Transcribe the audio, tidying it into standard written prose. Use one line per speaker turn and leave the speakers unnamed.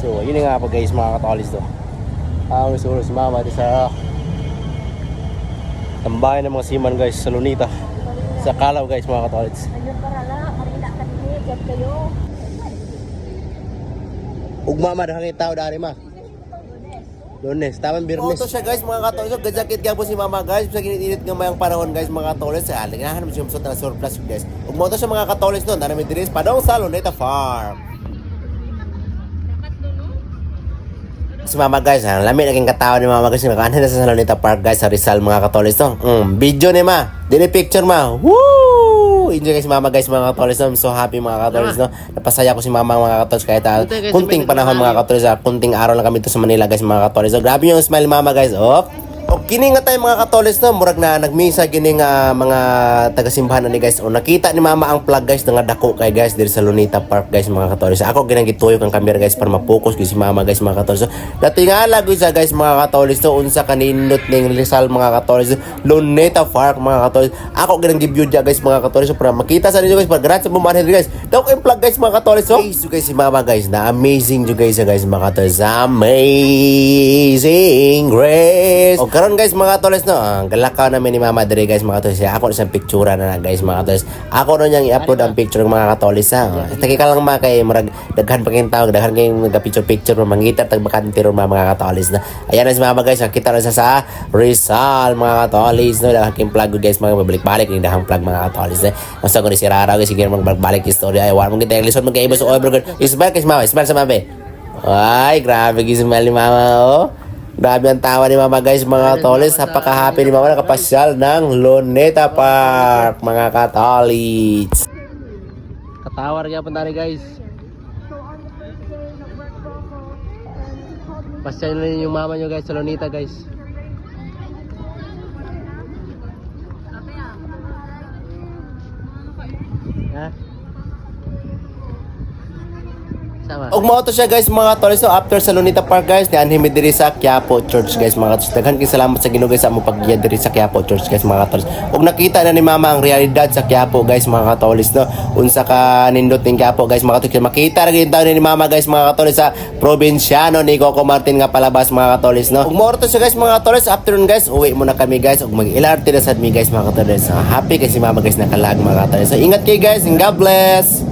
So, yun nga po guys mga katolis to. Ang susunod si mama di sa tambayan ng mga siman guys sa Lunita. Sa Kalaw guys mga katolis.
Ayun para la, marina ka din, chat kayo.
Ugma ma dahang tao dari ma. Lunes, tamang Biyernes. Ito siya guys mga katolis. Gadjakit nga po si mama guys. Sa ginit-init nga mayang panahon guys mga katolis. Alingahan mo siya na surplus guys. Ugma ito siya mga katolis doon. Naramid diris padong sa Luneta Farm. Si mama guys, ang lamig naging katawa ni mama guys. Nakaanan na sa Luneta Park guys sa Rizal mga katolis to. Video ni ma. Dili picture ma. Woo! Enjoy guys mama guys mga katolis. I'm so happy mga katolis no. Napasaya ko si mama mga katolis kahit kunting panahon mga katolis. Kunting araw lang kami to sa Manila guys mga katolis. So grabe yung smile mama guys. Oh. O kini nga tayo mga katolis no, murag na nagmisa gini nga mga taga-simbahan ni guys. O nakita ni mama ang plug guys nga dako kay guys diri sa Luneta Park guys mga katolis. Ako ginang gituyok ang camera guys para ma-focus gyud si mama guys mga katolis. So, natingala gyud sa guys mga katolis to unsa kanindot ning Rizal mga katolis. Luneta Park mga katolis. Ako ginang gi-view dia guys mga katolis so, para makita sa ninyo guys para grabe sa bumahan guys. Daw ko yung plug guys mga katolis. So, guys si mama guys na amazing jud guys mga katolis. Amazing grace. O karon guys mga katolis no, galakaw namin ni mama diri guys mga katolis. Ako na siyang picture na guys mga katolis. Ako na niyang i-upload ang picture ng mga katolis ha. Taki ka lang mga kay murag daghan pa kayong tawag, daghan kayong nagka-picture mangita tag bakante ro mga katolis na. Ayan na si mama guys, nakita na sa Rizal mga katolis no. Daghan kayong plug guys mga balik-balik ni dahang plug mga katolis na. Masa ko ni si Rara guys sige magbalik istorya ay war mo kita lison mo kay ibo sa overgood. Ismail kay mama, ismail sa mama. Ay, grabe gismail ni mama oh. Grabe ang tawa ni mama guys mga katolis. Napaka-happy ni mama nakapasyal ng Luneta Park mga katolis. Katawa rin punta rin guys. Pasyal na yung mama nyo guys sa Luneta guys. Ha? Og mo to siya guys mga katolis. So after sa Luneta Park guys, nianhimi diri sa Quiapo Church guys mga katolis. Daghan kay salamat sa Ginoo guys sa mo paggiya diri sa Quiapo Church guys mga katolis. Og nakita na ni mama ang realidad sa Quiapo guys mga katolis no. Unsa ka nindot ning Quiapo guys mga katolis. Makita ra gid daw ni mama guys mga katolis sa probinsyano ni Coco Martin nga palabas mga katolis no. Og mo to siya guys mga katolis. After nun guys, uwi muna kami guys og mag-ilarte na sad mi guys mga katolis. So, happy kasi mama guys nakalag mga katolis. So ingat kay guys and God bless.